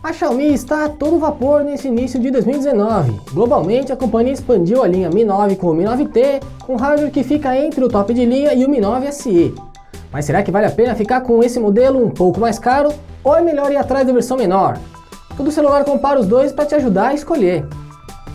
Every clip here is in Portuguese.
A Xiaomi está a todo vapor nesse início de 2019. Globalmente, a companhia expandiu a linha Mi 9 com o Mi 9T, com hardware que fica entre o top de linha e o Mi 9 SE. Mas será que vale a pena ficar com esse modelo um pouco mais caro, ou é melhor ir atrás da versão menor? Todo celular compara os dois para te ajudar a escolher.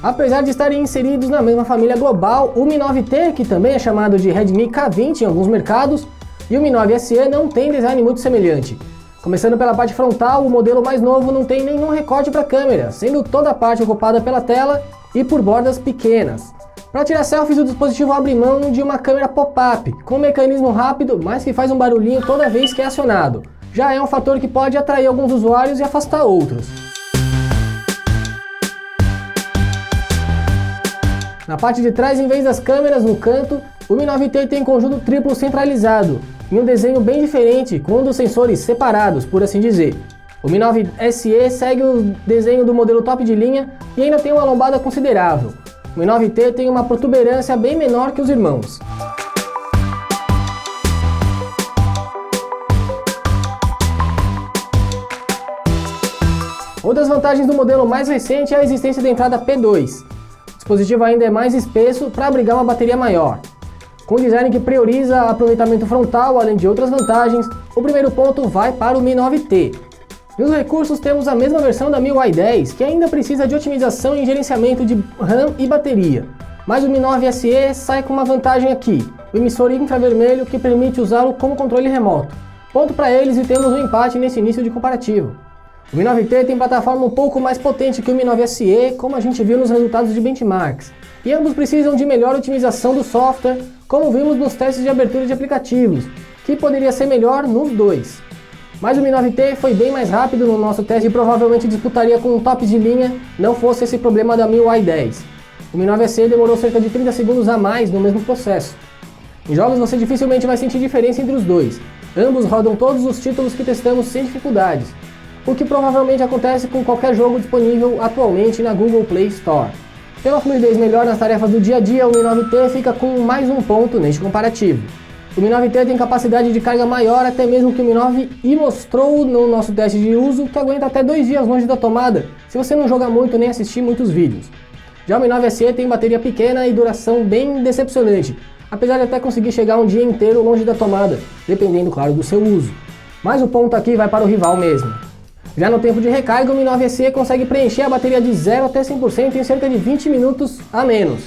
Apesar de estarem inseridos na mesma família global, o Mi 9T, que também é chamado de Redmi K20 em alguns mercados, e o Mi 9 SE não tem design muito semelhante. Começando pela parte frontal, o modelo mais novo não tem nenhum recorte para a câmera, sendo toda a parte ocupada pela tela e por bordas pequenas. Para tirar selfies, o dispositivo abre mão de uma câmera pop-up, com um mecanismo rápido, mas que faz um barulhinho toda vez que é acionado. Já é um fator que pode atrair alguns usuários e afastar outros. Na parte de trás, em vez das câmeras no canto, o Mi 9T tem conjunto triplo centralizado, em um desenho bem diferente, com um dos sensores separados, por assim dizer. O Mi 9 SE segue o desenho do modelo top de linha e ainda tem uma lombada considerável. O Mi 9T tem uma protuberância bem menor que os irmãos. Outras vantagens do modelo mais recente é a existência da entrada P2. O dispositivo ainda é mais espesso para abrigar uma bateria maior. Com um design que prioriza aproveitamento frontal, além de outras vantagens, o primeiro ponto vai para o Mi 9T. Nos recursos temos a mesma versão da MIUI 10, que ainda precisa de otimização em gerenciamento de RAM e bateria. Mas o Mi 9 SE sai com uma vantagem aqui, o emissor infravermelho que permite usá-lo como controle remoto. Ponto para eles e temos um empate nesse início de comparativo. O Mi 9T tem plataforma um pouco mais potente que o Mi 9 SE, como a gente viu nos resultados de benchmarks. E ambos precisam de melhor otimização do software, como vimos nos testes de abertura de aplicativos, que poderia ser melhor nos dois. Mas o Mi 9T foi bem mais rápido no nosso teste e provavelmente disputaria com um top de linha, não fosse esse problema da MIUI 10. O Mi 9 SE demorou cerca de 30 segundos a mais no mesmo processo. Em jogos você dificilmente vai sentir diferença entre os dois. Ambos rodam todos os títulos que testamos sem dificuldades, o que provavelmente acontece com qualquer jogo disponível atualmente na Google Play Store. Pela fluidez melhor nas tarefas do dia a dia, o Mi 9T fica com mais um ponto neste comparativo. O Mi 9T tem capacidade de carga maior até mesmo que o Mi 9 e mostrou no nosso teste de uso que aguenta até 2 dias longe da tomada, se você não joga muito nem assistir muitos vídeos. Já o Mi 9 SE tem bateria pequena e duração bem decepcionante, apesar de até conseguir chegar um dia inteiro longe da tomada, dependendo, claro, do seu uso. Mas o ponto aqui vai para o rival mesmo. Já no tempo de recarga, o Mi 9 SE consegue preencher a bateria de 0 até 100% em cerca de 20 minutos a menos.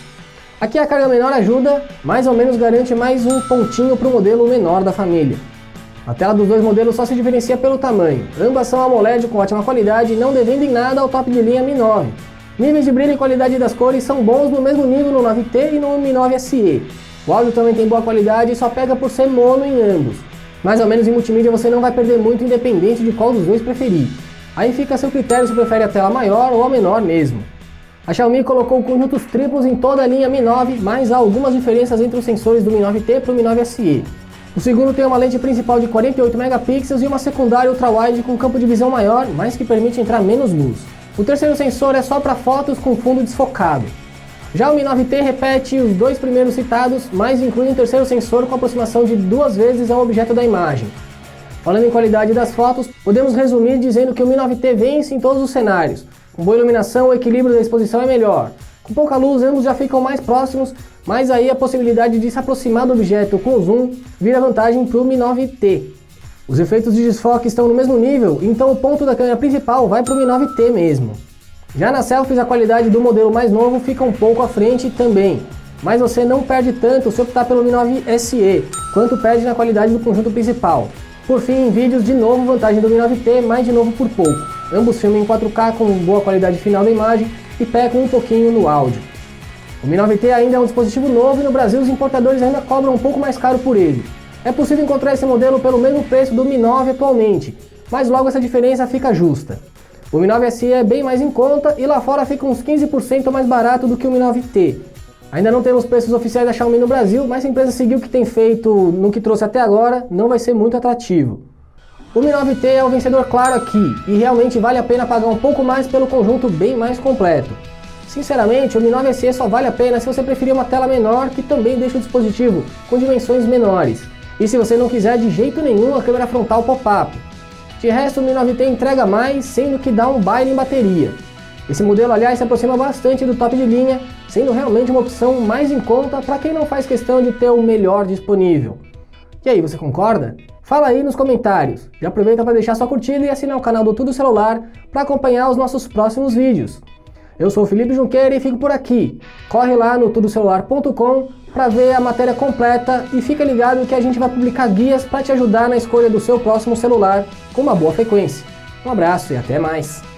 Aqui a carga menor ajuda, mais ou menos garante mais um pontinho para o modelo menor da família. A tela dos dois modelos só se diferencia pelo tamanho. Ambas são AMOLED com ótima qualidade e não devendo em nada ao top de linha Mi 9. Níveis de brilho e qualidade das cores são bons no mesmo nível no 9T e no Mi 9 SE. O áudio também tem boa qualidade e só pega por ser mono em ambos. Mais ou menos em multimídia você não vai perder muito independente de qual dos dois preferir. Aí fica a seu critério se prefere a tela maior ou a menor mesmo. A Xiaomi colocou conjuntos triplos em toda a linha Mi 9, mas há algumas diferenças entre os sensores do Mi 9T para o Mi 9 SE. O segundo tem uma lente principal de 48 megapixels e uma secundária ultra-wide com campo de visão maior, mas que permite entrar menos luz. O terceiro sensor é só para fotos com fundo desfocado. Já o Mi 9T repete os dois primeiros citados, mas inclui um terceiro sensor com aproximação de 2 vezes ao objeto da imagem. Falando em qualidade das fotos, podemos resumir dizendo que o Mi 9T vence em todos os cenários. Com boa iluminação, o equilíbrio da exposição é melhor. Com pouca luz, ambos já ficam mais próximos, mas aí a possibilidade de se aproximar do objeto com zoom vira vantagem para o Mi 9T. Os efeitos de desfoque estão no mesmo nível, então o ponto da câmera principal vai para o Mi 9T mesmo. Já nas selfies, a qualidade do modelo mais novo fica um pouco à frente também, mas você não perde tanto se optar pelo Mi 9 SE, quanto perde na qualidade do conjunto principal. Por fim, em vídeos, de novo vantagem do Mi 9T, mas de novo por pouco. Ambos filmam em 4K com boa qualidade final da imagem e pecam um pouquinho no áudio. O Mi 9T ainda é um dispositivo novo e no Brasil os importadores ainda cobram um pouco mais caro por ele. É possível encontrar esse modelo pelo mesmo preço do Mi 9 atualmente, mas logo essa diferença fica justa. O Mi 9 SE é bem mais em conta e lá fora fica uns 15% mais barato do que o Mi 9T. Ainda não temos preços oficiais da Xiaomi no Brasil, mas se a empresa seguir o que tem feito no que trouxe até agora, não vai ser muito atrativo. O Mi 9T é o vencedor claro aqui, e realmente vale a pena pagar um pouco mais pelo conjunto bem mais completo. Sinceramente, o Mi 9 SE só vale a pena se você preferir uma tela menor que também deixa o dispositivo com dimensões menores. E se você não quiser de jeito nenhum a câmera frontal pop-up. De resto, o Mi 9T entrega mais, sendo que dá um baile em bateria. Esse modelo, aliás, se aproxima bastante do top de linha, sendo realmente uma opção mais em conta para quem não faz questão de ter o melhor disponível. E aí, você concorda? Fala aí nos comentários. Já aproveita para deixar sua curtida e assinar o canal do Tudo Celular para acompanhar os nossos próximos vídeos. Eu sou o Felipe Junqueira e fico por aqui. Corre lá no tudocelular.com para ver a matéria completa e fica ligado que a gente vai publicar guias para te ajudar na escolha do seu próximo celular com uma boa frequência. Um abraço e até mais!